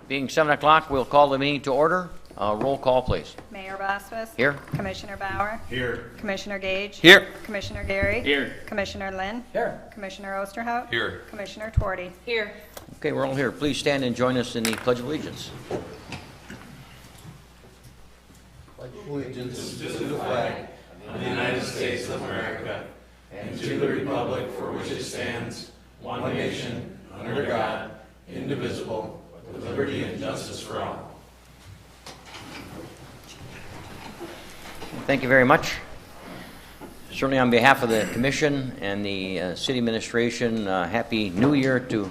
Being 7 o'clock, we'll call the meeting to order. Roll call, please. Mayor Bosphus. Here. Commissioner Bauer. Here. Commissioner Gage. Here. Commissioner Gary. Here. Commissioner Lynn. Here. Commissioner Osterhout. Here. Commissioner Twardy. Here. Okay, we're all here. Please stand and join us in the Pledge of Allegiance. Allegiance to the flag of the United States of America and to the republic for which it stands, one nation, under God, indivisible, with liberty and justice for all. Thank you very much. Certainly on behalf of the Commission and the City Administration, Happy New Year to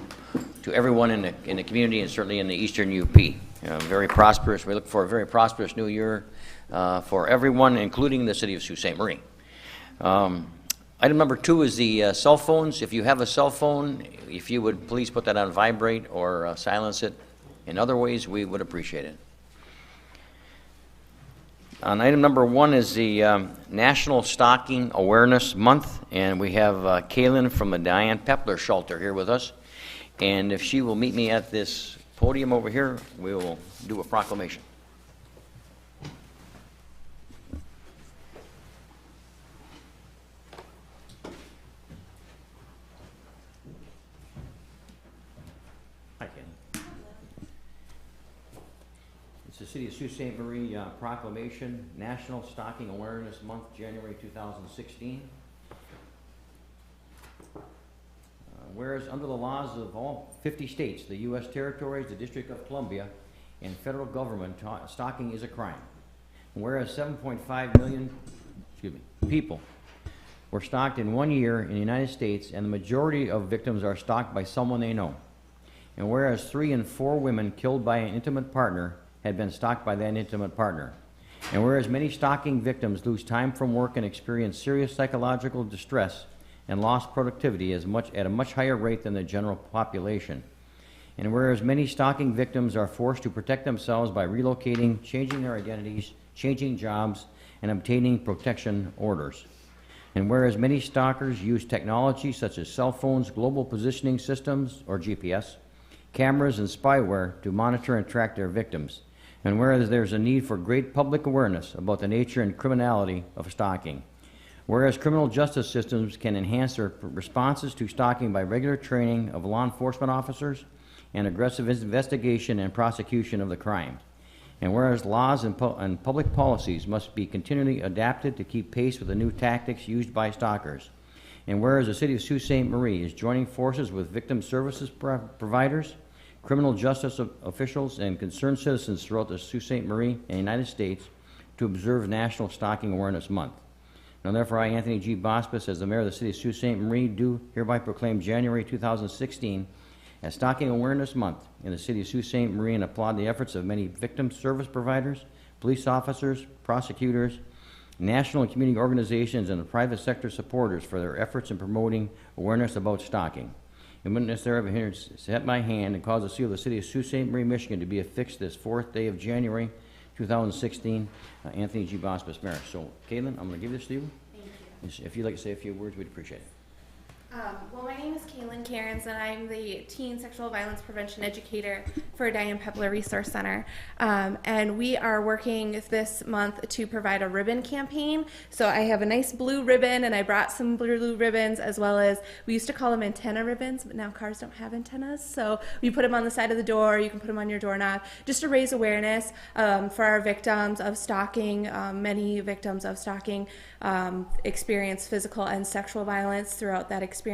everyone in the community and certainly in the Eastern UP. Very prosperous. We look for a very prosperous New Year for everyone, including the City of Sault Ste. Marie. Item number 2 is the cell phones. If you have a cell phone, if you would please put that on vibrate or silence it. In other ways, we would appreciate it. On item number 1 is the National Stalking Awareness Month, and we have Kaylin from the Diane Pepler Shelter here with us. And if she will meet me at this podium over here, we will do a proclamation. Hi, Kaylin. It's the City of Sault Ste. Marie proclamation, National Stalking Awareness Month, January 2016. Whereas under the laws of all 50 states, the U.S. territories, the District of Columbia, and federal government, stalking is a crime. And whereas 7.5 million people were stalked in 1 year in the United States, and the majority of victims are stalked by someone they know. And whereas 3 in 4 women killed by an intimate partner had been stalked by that intimate partner. And whereas many stalking victims lose time from work and experience serious psychological distress and lost productivity at a much higher rate than the general population. And whereas many stalking victims are forced to protect themselves by relocating, changing their identities, changing jobs, and obtaining protection orders. And whereas many stalkers use technology such as cell phones, global positioning systems, or GPS, cameras, and spyware to monitor and track their victims. And whereas there's a need for great public awareness about the nature and criminality of stalking. Whereas criminal justice systems can enhance their responses to stalking by regular training of law enforcement officers and aggressive investigation and prosecution of the crime. And whereas laws and public policies must be continually adapted to keep pace with the new tactics used by stalkers. And whereas the City of Sault Ste. Marie is joining forces with victim services providers, criminal justice officials, and concerned citizens throughout the Sault Ste. Marie and the United States to observe National Stalking Awareness Month. Now, therefore, I, Anthony G. Bosphus, as the Mayor of the City of Sault Ste. Marie, do hereby proclaim January 2016 as Stalking Awareness Month in the City of Sault Ste. Marie and applaud the efforts of many victim service providers, police officers, prosecutors, national and community organizations, and the private sector supporters for their efforts in promoting awareness about stalking. In witness thereof, I here set my hand and cause the seal of the City of Sault Ste. Marie, Michigan to be affixed this 4th day of January 2016. Anthony G. Bosphus, Mayor. So, Caitlin, I'm going to give this to you. Thank you. If you'd like to say a few words, we'd appreciate it. Well, my name is Kaylin Cairns, and I'm the Teen Sexual Violence Prevention Educator for Diane Pepler Resource Center. And we are working this month to provide a ribbon campaign. So I have a nice blue ribbon, and I brought some blue ribbons, as well as, we used to call them antenna ribbons, but now cars don't have antennas. So you put them on the side of the door, you can put them on your doorknob, just to raise awareness for our victims of stalking. Many victims of stalking experience physical and sexual violence throughout that experience.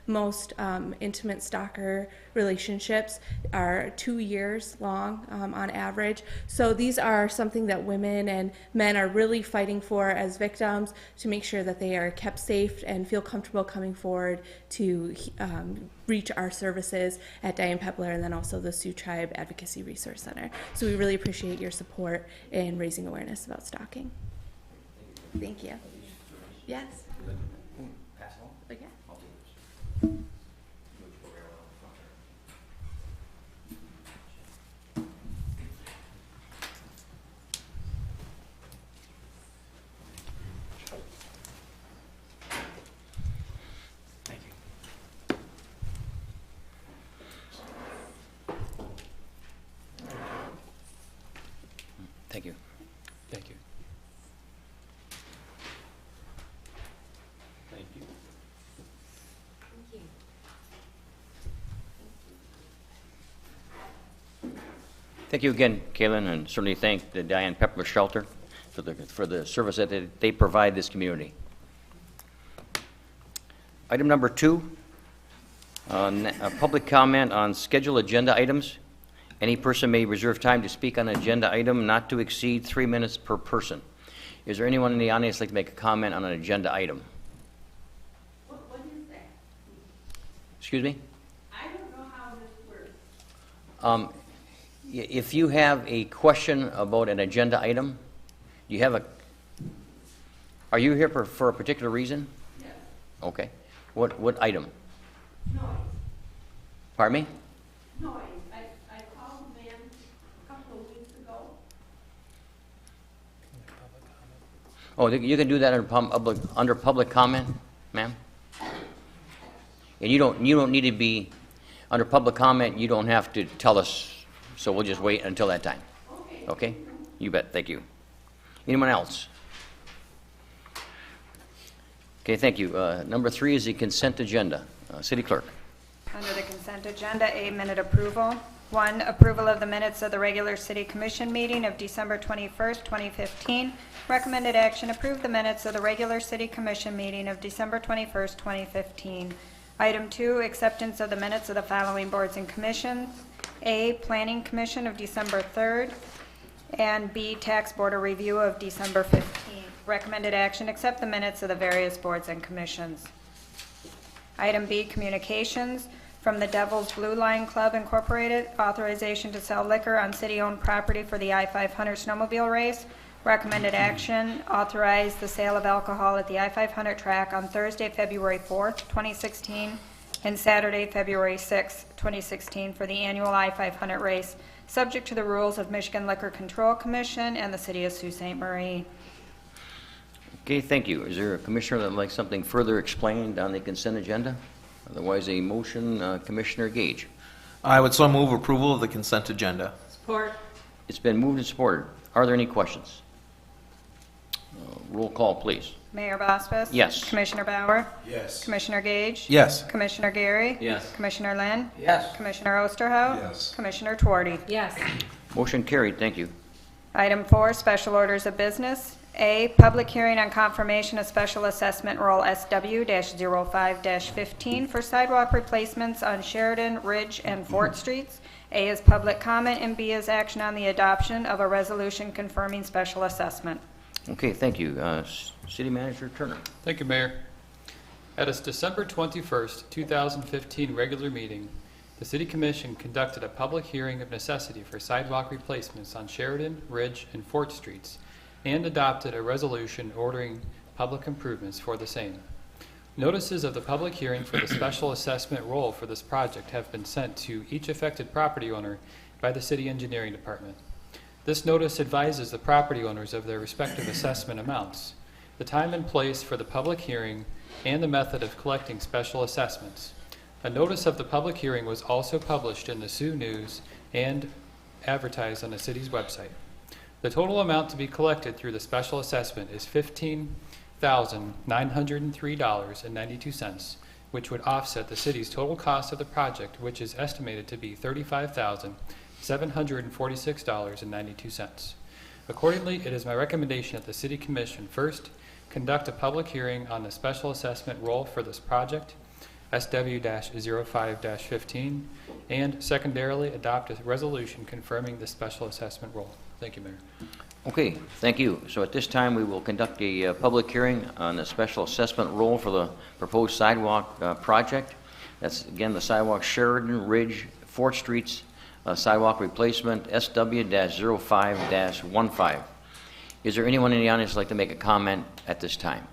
Most intimate stalker relationships are 2 years long on average. So these are something that women and men are really fighting for as victims, to make sure that they are kept safe and feel comfortable coming forward to reach our services at Diane Pepler, and then also the Sioux Tribe Advocacy Resource Center. So we really appreciate your support in raising awareness about stalking. Thank you. Yes. Pass along. Okay. I'll do this. Thank you. Thank you. Thank you. Thank you. Thank you again, Kaylin, and certainly thank the Diane Pepler Shelter for the service that they provide this community. Item number 2, public comment on scheduled agenda items. Any person may reserve time to speak on an agenda item not to exceed 3 minutes per person. Is there anyone in the audience like to make a comment on an agenda item? What is that? Excuse me? I don't know how this works. If you have a question about an agenda item, you have a, are you here for a particular reason? Yes. Okay. What item? Noise. Pardon me? Noise. I called the man a couple of weeks ago. Oh, you can do that under public comment, ma'am? And you don't need to be, under public comment, you don't have to tell us, so we'll just wait until that time. Okay. Okay? You bet. Thank you. Anyone else? Okay, thank you. Number 3 is the consent agenda. City Clerk. Under the consent agenda, A, minute approval. 1, approval of the minutes of the regular City Commission meeting of December 21st, 2015. Recommended action, approve the minutes of the regular City Commission meeting of December 21st, 2015. Item 2, acceptance of the minutes of the following boards and commissions. A, Planning Commission of December 3rd, and B, Tax Board of Review of December 15th. Recommended action, accept the minutes of the various boards and commissions. Item B, communications from the Devil's Blue Line Club Incorporated, authorization to sell liquor on city-owned property for the I-500 snowmobile race. Recommended action, authorize the sale of alcohol at the I-500 track on Thursday, February 4th, 2016, and Saturday, February 6th, 2016, for the annual I-500 race, subject to the rules of Michigan Liquor Control Commission and the City of Sault Ste. Marie. Okay, thank you. Is there a commissioner that would like something further explained on the consent agenda? Otherwise, a motion, Commissioner Gage. I would so move approval of the consent agenda. Support. It's been moved and supported. Are there any questions? Roll call, please. Mayor Bosphus? Yes. Commissioner Bauer? Yes. Commissioner Gage? Yes. Commissioner Gary? Yes. Commissioner Lynn? Yes. Commissioner Osterhout? Yes. Commissioner Twardy? Yes. Motion carried. Thank you. Item 4, special orders of business. A, public hearing on confirmation of special assessment roll SW-05-15 for sidewalk replacements on Sheridan, Ridge, and Fort Streets. A is public comment, and B is action on the adoption of a resolution confirming special assessment. Okay, thank you. City Manager Turner. Thank you, Mayor. At its December 21st, 2015 regular meeting, the City Commission conducted a public hearing of necessity for sidewalk replacements on Sheridan, Ridge, and Fort Streets, and adopted a resolution ordering public improvements for the same. Notices of the public hearing for the special assessment roll for this project have been sent to each affected property owner by the City Engineering Department. This notice advises the property owners of their respective assessment amounts, the time and place for the public hearing, and the method of collecting special assessments. A notice of the public hearing was also published in the Sioux News and advertised on the city's website. The total amount to be collected through the special assessment is $15,903.92, which would offset the city's total cost of the project, which is estimated to be $35,746.92. Accordingly, it is my recommendation that the City Commission first conduct a public hearing on the special assessment roll for this project, SW-05-15, and secondarily adopt a resolution confirming the special assessment roll. Thank you, Mayor. Okay, thank you. So at this time, we will conduct a public hearing on the special assessment roll for the proposed sidewalk project. That's, again, the sidewalk Sheridan, Ridge, Fort Streets sidewalk replacement, SW-05-15. Is there anyone in the audience who'd like to make a comment at this time?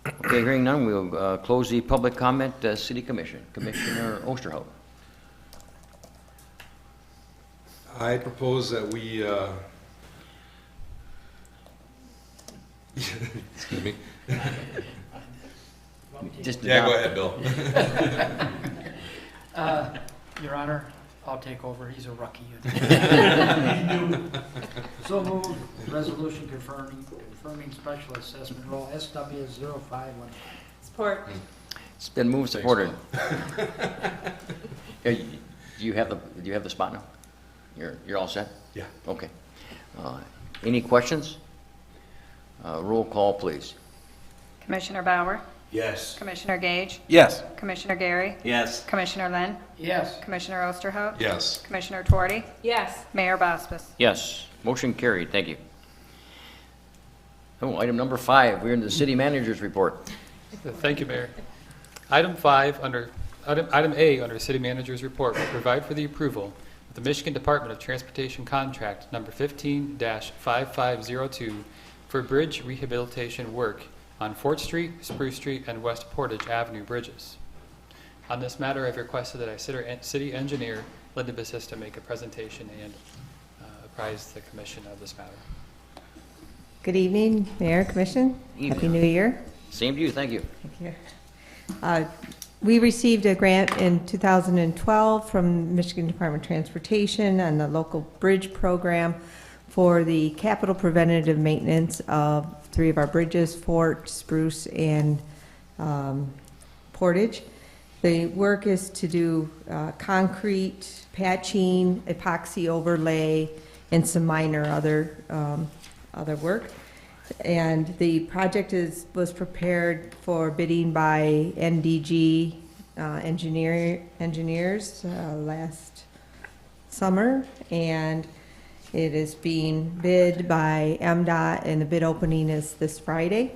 Okay, hearing none, we'll close the public comment. City Commission. Commissioner Osterhout. I propose that we, excuse me. Just Yeah, go ahead, Bill. Your Honor, I'll take over. He's a rookie. So moved. Resolution confirming special assessment roll SW051. Support. It's been moved, supported. Do you have the spot now? You're all set? Yeah. Okay. Any questions? Roll call, please. Commissioner Bauer, Yes. Commissioner Gage, Yes. Commissioner Gary, Yes. Commissioner Lynn, Yes. Commissioner Osterhout, Yes. Commissioner Tuarty, Yes. Mayor Bospas. Yes, motion carried, thank you. Oh, item number 5, we're in the city manager's report. Thank you, Mayor. Item A under City Manager's Report will provide for the approval of the Michigan Department of Transportation Contract Number 15-5502 for bridge rehabilitation work on Fort Street, Spruce Street, and West Portage Avenue bridges. On this matter, I've requested that our city engineer, Linda Bassista, make a presentation and apprise the commission of this matter. Good evening, Mayor, Commission. Evening. Happy New Year. Same to you, thank you. Thank you. We received a grant in 2012 from Michigan Department of Transportation and the local bridge program for the capital preventative maintenance of 3 of our bridges, Fort, Spruce, and Portage. The work is to do concrete, patching, epoxy overlay, and some minor other work. And the project was prepared for bidding by NDG engineers last summer, and it is being bid by MDOT, and the bid opening is this Friday.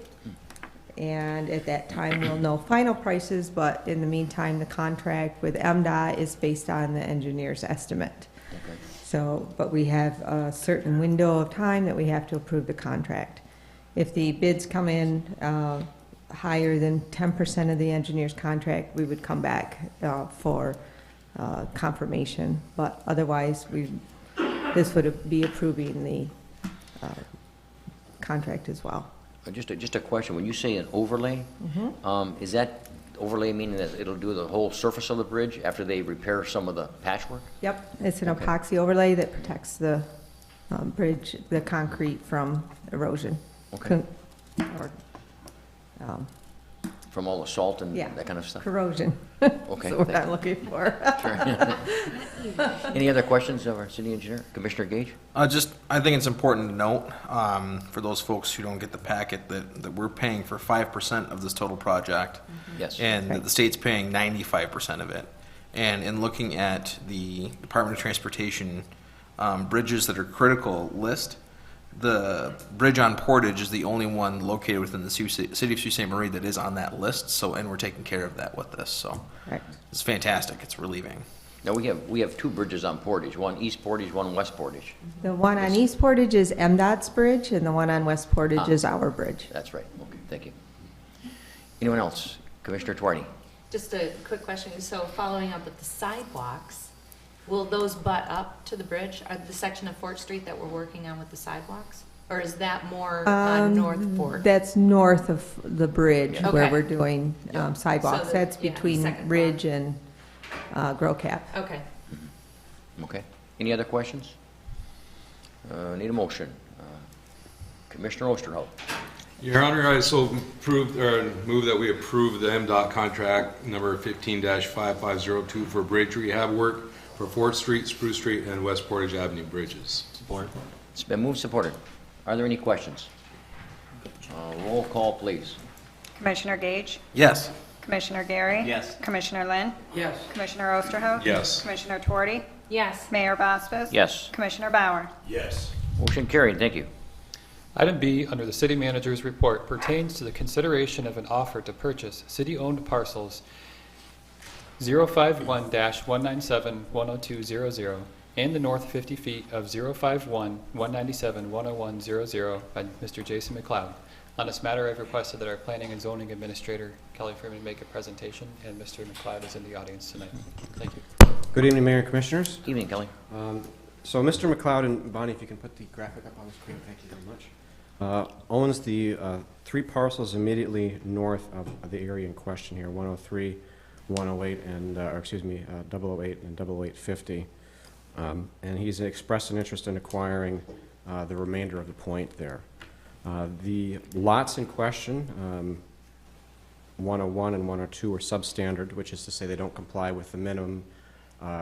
And at that time, we'll know final prices, but in the meantime, the contract with MDOT is based on the engineer's estimate. Okay. So, but we have a certain window of time that we have to approve the contract. If the bids come in higher than 10% of the engineer's contract, we would come back for confirmation. But otherwise, this would be approving the contract as well. Just a question, when you say an overlay, is that overlay meaning that it'll do the whole surface of the bridge after they repair some of the patchwork? Yep, it's an Okay. epoxy overlay that protects the bridge, the concrete from erosion. Okay. Or, From all the salt and Yeah. that kind of stuff? corrosion. Okay, That's what thank I'm looking for. Any other questions of our city engineer? Commissioner Gage? I think it's important to note, for those folks who don't get the packet, that we're paying for 5% of this total project. Yes. And that the state's paying 95% of it. And in looking at the Department of Transportation bridges that are critical list, the bridge on Portage is the only one located within the city of Sault Ste. Marie that is on that list. So, and we're taking care of that with this. So, Correct. it's fantastic. It's relieving. Now, we have 2 bridges on Portage, one East Portage, one West Portage. The one on East Portage is MDOT's bridge, and the one on West Portage is our bridge. That's right, okay, thank you. Anyone else? Commissioner Tuarty? Just a quick question. So following up with the sidewalks, will those butt up to the bridge? Are the section of Fort Street that we're working on with the sidewalks? Or is that more on North Fort? That's north of the bridge where Okay. we're doing sidewalks. So That's the between second Ridge and Grow Cap. Okay. Okay, any other questions? Need a motion. Commissioner Osterhout? Your Honor, I so move that we approve the MDOT contract number 15-5502 for bridge rehab work for Fort Street, Spruce Street, and West Portage Avenue bridges. Support. It's been moved, supported. Are there any questions? Roll call, please. Commissioner Gage, Yes. Commissioner Gary. Yes. Commissioner Lynn, Yes. Commissioner Osterhout. Yes. Commissioner Tuarty, Yes. Mayor Bospas. Yes, Commissioner Bauer. Yes. motion carried, thank you. Item B under the City Manager's Report pertains to the consideration of an offer to purchase city-owned parcels 051-197-10200 and the north 50 feet of 051-197-10100 by Mr. Jason McLeod. On this matter, I've requested that our Planning and Zoning Administrator, Kelly Freeman, make a presentation, and Mr. McLeod is in the audience tonight. Thank you. Good evening, Mayor and Commissioners. Evening, Kelly. So Mr. McLeod and Bonnie, if you can put the graphic up on the screen, thank you very much. Owns the 3 parcels immediately north of the area in question here, 103, 108, and, 008 and 00850. And he's expressed an interest in acquiring the remainder of the point there. The lots in question, 101 and 102, are substandard, which is to say they don't comply with the minimum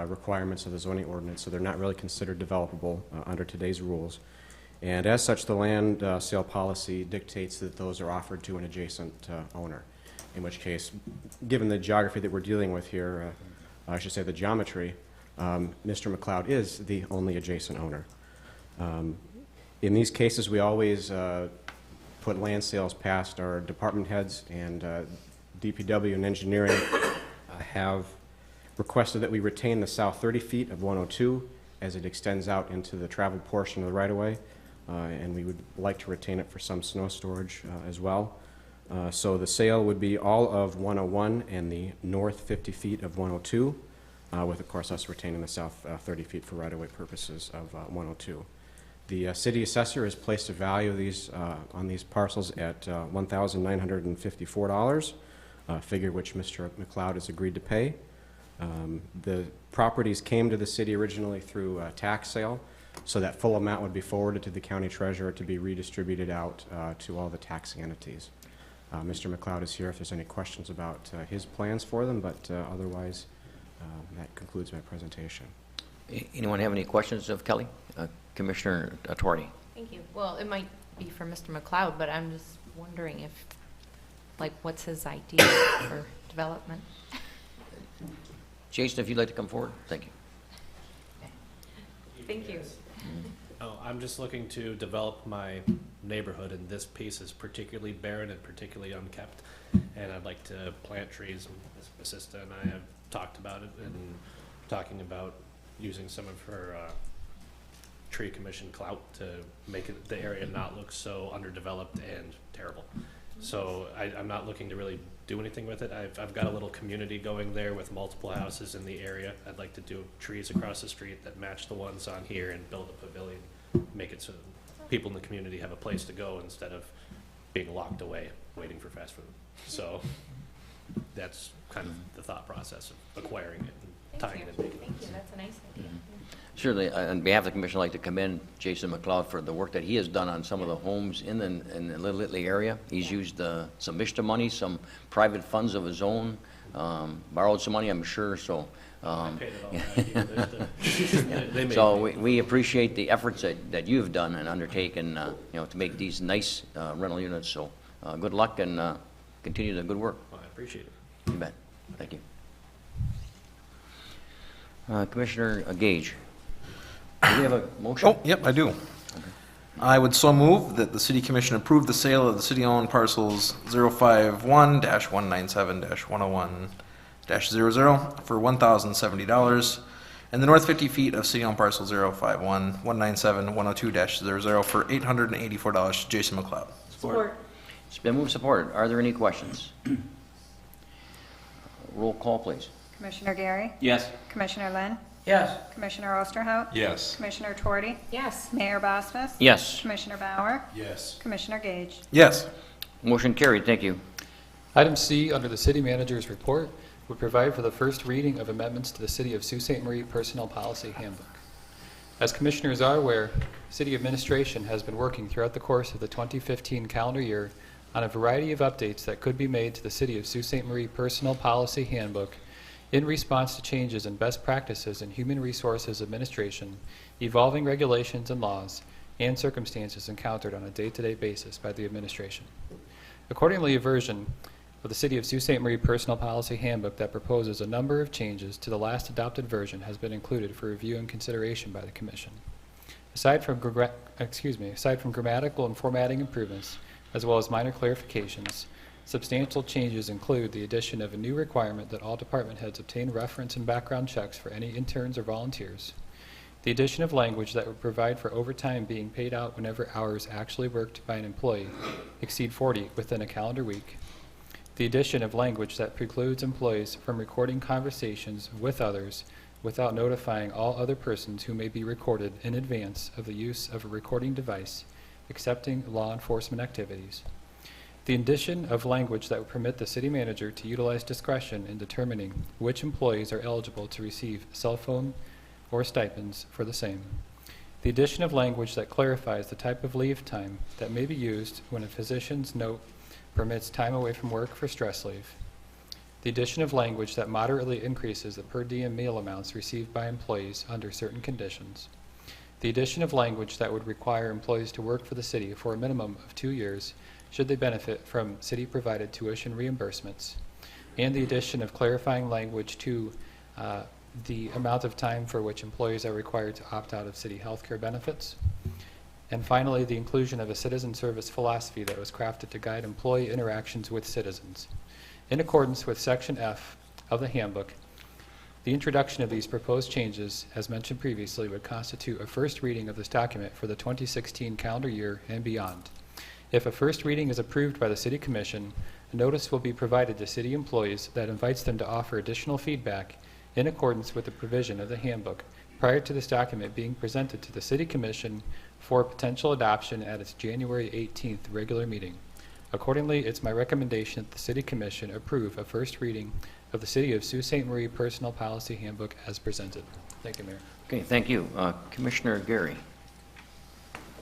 requirements of the zoning ordinance, so they're not really considered developable under today's rules. And as such, the land sale policy dictates that those are offered to an adjacent owner, in which case, given the geography that we're dealing with here, I should say the geometry, Mr. McLeod is the only adjacent owner. In these cases, we always put land sales past our department heads, and DPW and engineering have requested that we retain the south 30 feet of 102 as it extends out into the traveled portion of the right-of-way, and we would like to retain it for some snow storage as well. So the sale would be all of 101 and the north 50 feet of 102, with, of course, us retaining the south 30 feet for right-of-way purposes of 102. The city assessor has placed a value of these, on these parcels at $1,954, a figure which Mr. McLeod has agreed to pay. The properties came to the city originally through a tax sale, so that full amount would be forwarded to the county treasurer to be redistributed out to all the taxing entities. Mr. McLeod is here if there's any questions about his plans for them, but otherwise, that concludes my presentation. Anyone have any questions of Kelly? Commissioner Tuarte. Thank you. Well, it might be for Mr. McLeod, but I'm just wondering if, like, what's his idea for development? Jason, if you'd like to come forward, thank you. Thank you. Oh, I'm just looking to develop my neighborhood, and this piece is particularly barren and particularly unkept. And I'd like to plant trees. Ms. Assista and I have talked about it, and talking about using some of her tree commission clout to make the area not look so underdeveloped and terrible. So I'm not looking to really do anything with it. I've got a little community going there with multiple houses in the area. I'd like to do trees across the street that match the ones on here and build a pavilion, make it so people in the community have a place to go instead of being locked away waiting for fast food. So that's kind of the thought process of acquiring it and tying it and making it. Thank you. That's a nice idea. Certainly, on behalf of the commission, I'd like to commend Jason McLeod for the work that he has done on some of the homes in the Little Italy area. He's used some MISTA money, some private funds of his own, borrowed some money, I'm sure, so. I paid it all back. So we appreciate the efforts that you've done and undertaken, to make these nice rental units. So good luck and continue the good work. Well, I appreciate it. You bet. Thank you. Commissioner Gage. Do we have a motion? Oh, yep, I do. I would so move that the City Commission approve the sale of the city-owned parcels 051-197-101-00 for $1,070, and the north 50 feet of city-owned parcel 051-197-102-00 for $884 to Jason McLeod. Support. It's been moved, supported. Are there any questions? Roll call, please. Commissioner Gary? Yes. Commissioner Lynn? Yes. Commissioner Osterhout? Yes. Commissioner Tuarte? Yes. Mayor Bosmas? Yes. Commissioner Bauer? Yes. Commissioner Gage? Yes. Motion carried. Thank you. Item C, under the city manager's report, would provide for the first reading of amendments to the City of Sault Ste. Marie Personnel Policy Handbook. As commissioners are aware, city administration has been working throughout the course of the 2015 calendar year on a variety of updates that could be made to the City of Sault Ste. Marie Personnel Policy Handbook in response to changes in best practices in human resources administration, evolving regulations and laws, and circumstances encountered on a day-to-day basis by the administration. Accordingly, a version of the City of Sault Ste. Marie Personnel Policy Handbook that proposes a number of changes to the last adopted version has been included for review and consideration by the Commission. Aside from grammatical and formatting improvements, as well as minor clarifications, substantial changes include the addition of a new requirement that all department heads obtain reference and background checks for any interns or volunteers, the addition of language that would provide for overtime being paid out whenever hours actually worked by an employee exceed 40 within a calendar week, the addition of language that precludes employees from recording conversations with others without notifying all other persons who may be recorded in advance of the use of a recording device, excepting law enforcement activities, the addition of language that would permit the city manager to utilize discretion in determining which employees are eligible to receive cell phone or stipends for the same. The addition of language that clarifies the type of leave time that may be used when a physician's note permits time away from work for stress leave. The addition of language that moderately increases the per diem meal amounts received by employees under certain conditions. The addition of language that would require employees to work for the city for a minimum of 2 years should they benefit from city-provided tuition reimbursements. And the addition of clarifying language to the amount of time for which employees are required to opt out of city health care benefits. And finally, the inclusion of a citizen service philosophy that was crafted to guide employee interactions with citizens. In accordance with Section F of the handbook, the introduction of these proposed changes, as mentioned previously, would constitute a first reading of this document for the 2016 calendar year and beyond. If a first reading is approved by the City Commission, a notice will be provided to city employees that invites them to offer additional feedback in accordance with the provision of the handbook prior to this document being presented to the City Commission for potential adoption at its January 18th regular meeting. Accordingly, it's my recommendation that the City Commission approve a first reading of the City of Sault Ste. Marie Personnel Policy Handbook as presented. Thank you, Mayor. Okay, thank you. Commissioner Gary.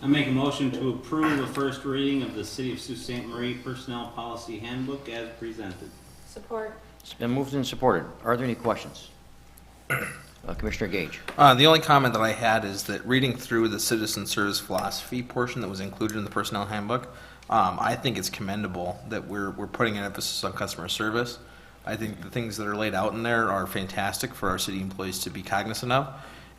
I make a motion to approve the first reading of the City of Sault Ste. Marie Personnel Policy Handbook as presented. Support. It's been moved and supported. Are there any questions? Commissioner Gage. The only comment that I had is that reading through the citizen service philosophy portion that was included in the personnel handbook, I think it's commendable that we're putting an emphasis on customer service. I think the things that are laid out in there are fantastic for our city employees to be cognizant of.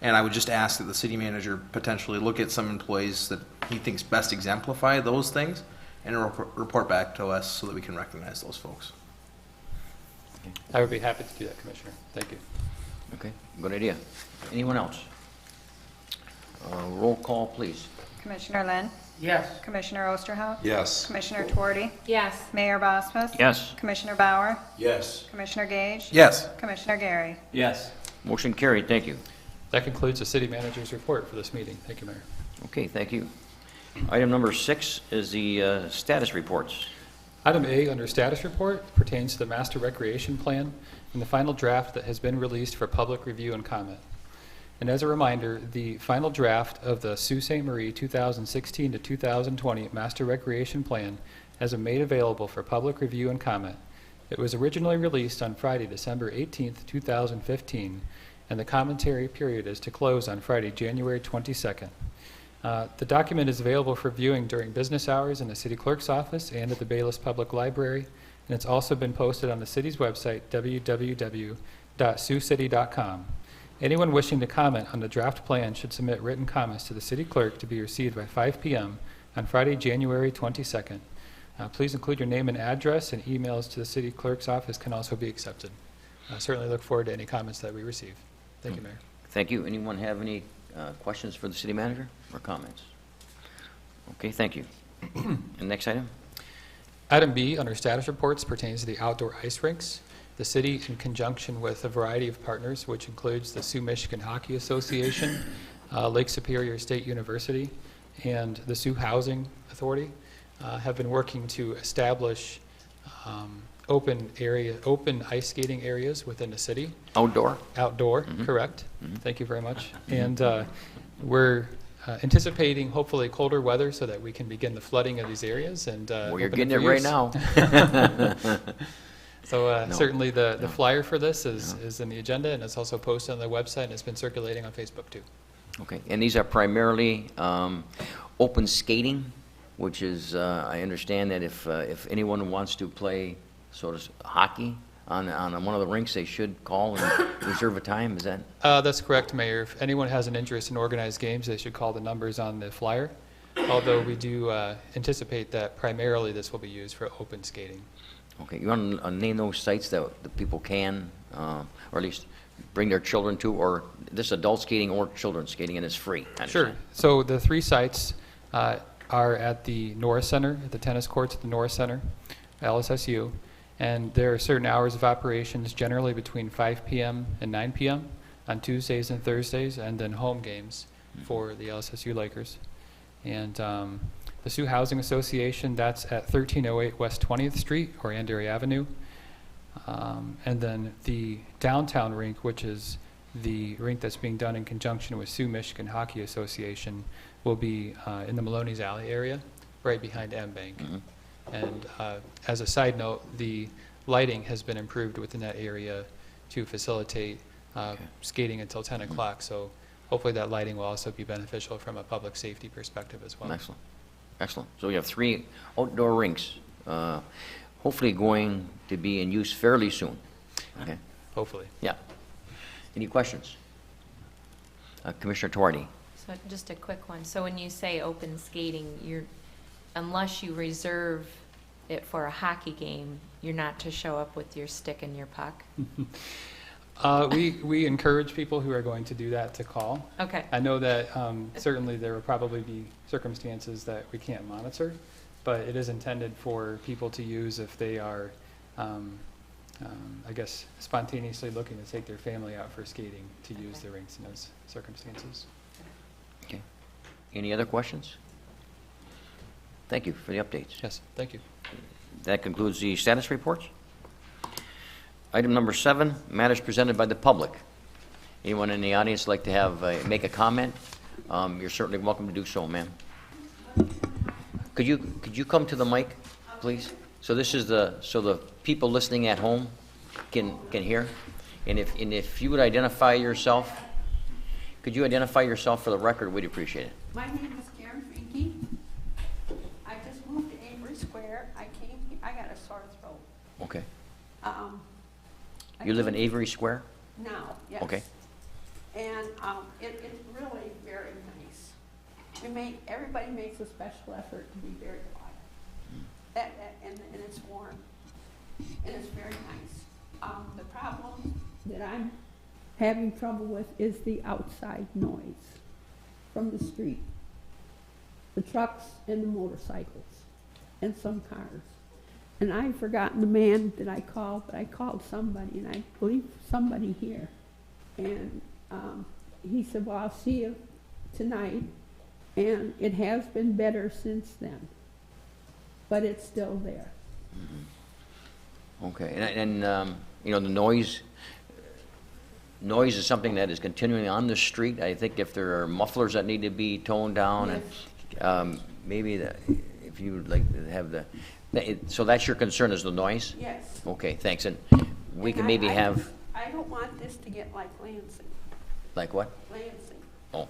And I would just ask that the city manager potentially look at some employees that he thinks best exemplify those things and report back to us so that we can recognize those folks. I would be happy to do that, Commissioner. Thank you. Okay, good idea. Anyone else? Roll call, please. Commissioner Lynn? Yes. Commissioner Osterhout? Yes. Commissioner Tuorty? Yes. Mayor Bosmas? Yes. Commissioner Bauer? Yes. Commissioner Gage? Yes. Commissioner Gary? Yes. Motion carried. Thank you. That concludes the City Manager's report for this meeting. Thank you, Mayor. Okay, thank you. Item number 6 is the status reports. Item A under status report pertains to the Master Recreation Plan and the final draft that has been released for public review and comment. And as a reminder, the final draft of the Sault Ste. Marie 2016 to 2020 Master Recreation Plan has been made available for public review and comment. It was originally released on Friday, December 18th, 2015, and the commentary period is to close on Friday, January 22nd. The document is available for viewing during business hours in the City Clerk's office and at the Bayless Public Library, and it's also been posted on the city's website, www.siouxcity.com. Anyone wishing to comment on the draft plan should submit written comments to the City Clerk to be received by 5 p.m. on Friday, January 22nd. Please include your name and address, and emails to the City Clerk's office can also be accepted. I certainly look forward to any comments that we receive. Thank you, Mayor. Thank you. Anyone have any questions for the city manager or comments? Okay, thank you. And next item? Item B under status reports pertains to the outdoor ice rinks. The city, in conjunction with a variety of partners, which includes the Sioux Michigan Hockey Association, Lake Superior State University, and the Sioux Housing Authority, have been working to establish open ice skating areas within the city. Outdoor? Outdoor, correct. Thank you very much. And we're anticipating hopefully colder weather so that we can begin the flooding of these areas. And well, you're open getting for it right use. now. So No. certainly the flyer for this is in the agenda, and it's also posted on the website, and it's been circulating on Facebook too. Okay, and these are primarily open skating, which is, I understand that if anyone wants to play sort of hockey on one of the rinks, they should call and reserve a time, is that? That's correct, Mayor. If anyone has an interest in organized games, they should call the numbers on the flyer, although we do anticipate that primarily this will be used for open skating. Okay, you want to name those sites that the people can, or at least bring their children to, or this adult skating or children's skating, and it's free? Sure. So the 3 sites are at the Norris Center, at the tennis courts at the Norris Center, LSSU, and there are certain hours of operations, generally between 5 p.m. and 9 p.m. on Tuesdays and Thursdays, and then home games for the LSSU Lakers. And the Sioux Housing Association, that's at 1308 West 20th Street or Andary Avenue. And then the downtown rink, which is the rink that's being done in conjunction with Sioux Michigan Hockey Association will be in the Maloney's Alley area, right behind M Bank. And as a side note, the lighting has been improved within that area to facilitate skating until 10 o'clock. So hopefully that lighting will also be beneficial from a public safety perspective as well. Excellent. Excellent. So we have 3 outdoor rinks, hopefully going to be in use fairly soon. Okay. Hopefully. Yeah. Any questions? Commissioner Tuardi. So just a quick one. So when you say open skating, unless you reserve it for a hockey game, you're not to show up with your stick and your puck? We encourage people who are going to do that to call. Okay. I know that certainly there will probably be circumstances that we can't monitor, but it is intended for people to use if they are, I guess, spontaneously looking to take their family out for skating, to use the rinks in those circumstances. Okay. Any other questions? Thank you for the updates. Yes, thank you. That concludes the status reports. Item number 7, matters presented by the public. Anyone in the audience like to have make a comment? You're certainly welcome to do so, ma'am. Could you come to the mic, please? So this is so the people listening at home can hear. And if you would identify yourself, could you identify yourself for the record? We'd appreciate it. My name is Karen Finke. I just moved to Avery Square. I got a sore throat. Okay. I You live in came Avery Square? Now, yes. Okay. And it's really very nice. Everybody makes a special effort to be very quiet. And it's warm. And it's very nice. The problem that I'm having trouble with is the outside noise from the street. The trucks and the motorcycles and some cars. And I've forgotten the man that I called, but I called somebody, and I believe somebody here. And he said, well, I'll see you tonight. And it has been better since then. But it's still there. Okay. And you know, the noise is something that is continuing on the street. I think if there are mufflers that need to be toned down, Yes. and maybe if you would like to have so that's your concern, is the noise? Yes. Okay, thanks. And we can And maybe have, I don't want this to get like Lansing. like what? Lansing. Oh,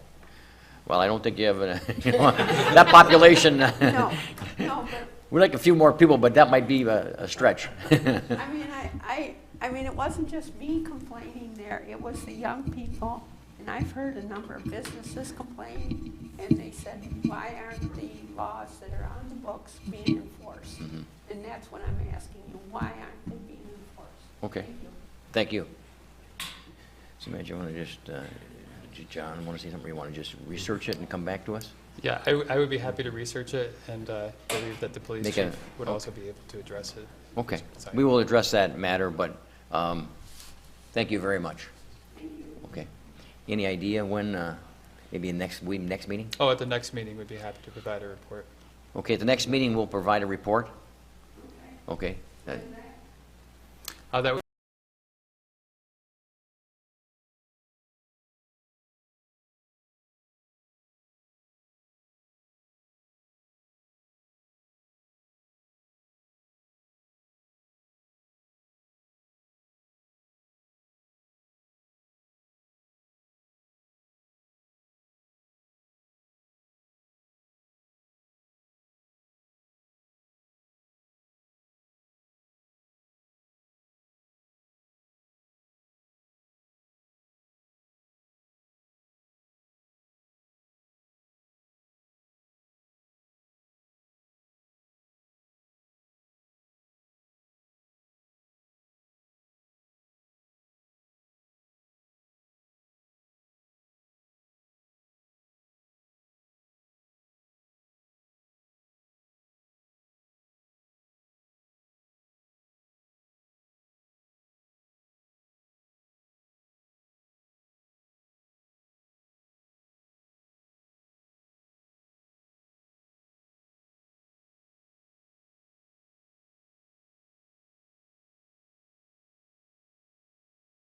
well, I don't think you have that population. No, but We'd like a few more people, but that might be a stretch. I mean, it wasn't just me complaining there, it was the young people, and I've heard a number of businesses complain, and they said, why aren't the laws that are on the books being enforced? And that's what I'm asking you, why aren't they being enforced? Okay, Thank you. thank you. So, Matt, you want to just, John, want to say something, or you want to just research it and come back to us? Yeah, I would be happy to research it, and believe that the police Make chief would also be able to address it. Okay, Sorry. we will address that matter, but thank you very much. Okay. Any idea when, maybe next meeting? Oh, at the next meeting, we'd be happy to provide a report. Okay, at the next meeting, we'll provide a report? Okay. That would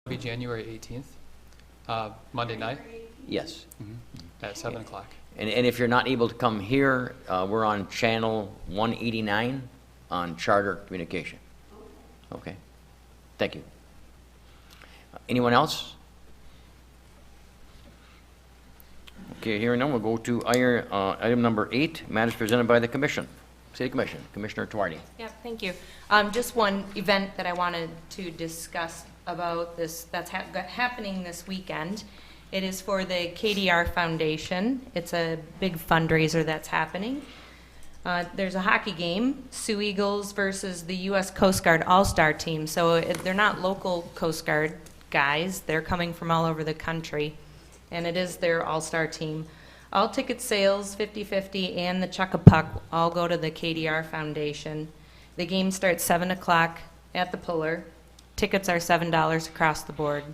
be January 18th. Monday night Yes. at 7 o'clock. And if you're not able to come here, we're on channel 189 on Charter Communication. Okay. Thank you. Anyone else? Okay, hearing none, we'll go to item number 8, matters presented by the Commission. City Commission, Commissioner Tuardi. Yeah, thank you. Just one event that I wanted to discuss about this that's happening this weekend. It is for the KDR Foundation. It's a big fundraiser that's happening. There's a hockey game, Sioux Eagles versus the U.S. Coast Guard All-Star team. So they're not local Coast Guard guys. They're coming from all over the country, and it is their All-Star team. All ticket sales, 50/50, and the Chuck a Puck all go to the KDR Foundation. The game starts 7 o'clock at the Puller. Tickets are $7 across the board,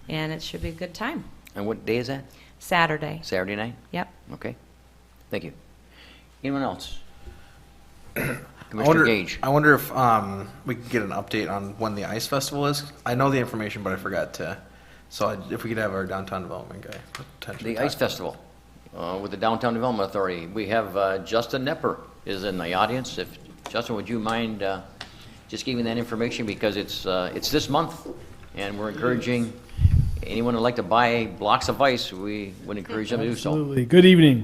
and it should be a good time. And what day is that? Saturday. Saturday night? Yep. Okay. Thank you. Anyone else? Commissioner Gage. I wonder if we could get an update on when the Ice Festival is. I know the information, but I forgot to. So if we could have our downtown development guy potentially. The Ice Festival with the Downtown Development Authority. We have Justin Nepper is in the audience. If Justin, would you mind just giving that information, because it's this month, and we're encouraging anyone who'd like to buy blocks of ice. We would encourage them to do so. Absolutely. Good evening.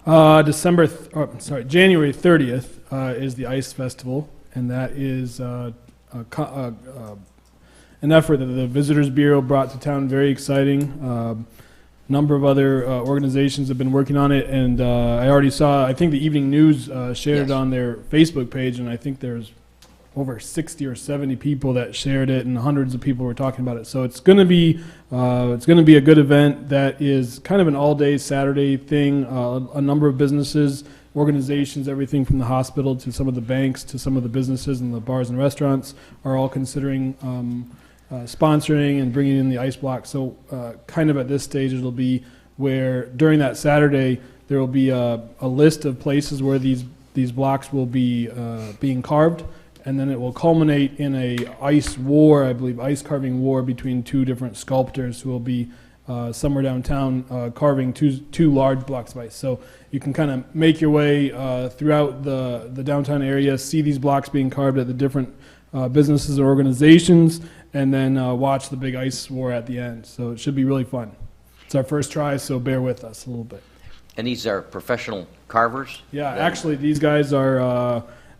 January 30th is the Ice Festival, and that is an effort that the Visitors Bureau brought to town. Very exciting. Number of other organizations have been working on it, and I already saw, I think the Evening News shared it on their Facebook page, and I think there's over 60 or 70 people that shared it, and hundreds of people were talking about it. So it's going to be a good event that is kind of an all-day Saturday thing. A number of businesses, organizations, everything from the hospital to some of the banks to some of the businesses and the bars and restaurants are all considering sponsoring and bringing in the ice block. So kind of at this stage, it'll be where during that Saturday there will be a list of places where these blocks will be being carved. And then it will culminate in a ice war, I believe, ice carving war between two different sculptors who will be somewhere downtown carving two large blocks of ice. So you can kind of make your way throughout the downtown area, see these blocks being carved at the different businesses or organizations, and then watch the big ice war at the end. So it should be really fun. It's our first try, so bear with us a little bit. And these are professional carvers? Yeah, actually, these guys are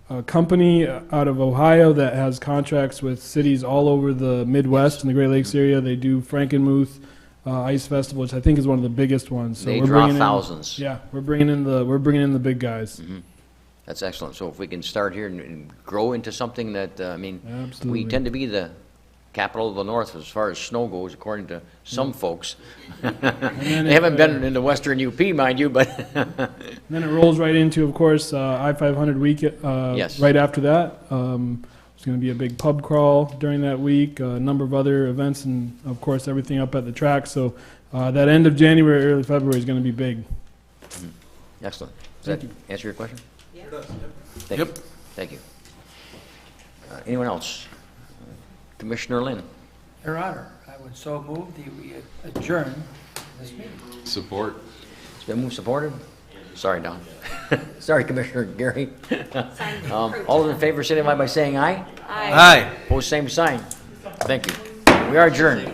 a company out of Ohio that has contracts with cities all over the Midwest and the Great Lakes area. They do Frankenmuth Ice Festival, which I think is one of the biggest ones. So They we're draw bringing thousands. Yeah, we're bringing in the big guys. Mm-hmm. That's excellent. So if we can start here and grow into something that, Absolutely. we tend to be the capital of the North as far as snow goes, according to some folks. They haven't been in the Western UP, mind you, but And then it rolls right into, of course, I-500 week Yes. right after that. There's going to be a big pub crawl during that week, a number of other events, and, of course, everything up at the track. So that end of January, early February is going to be big. excellent. Does that answer your question? Yeah. Thank you. Thank you. Anyone else? Commissioner Lynn. Your Honor, I would so move that we adjourn this meeting. Support. It's been moved, supported? Sorry, Don. Sorry, Commissioner Gary. All in favor, signify by saying aye. Aye. Opposed, same sign. Thank you. We are adjourned.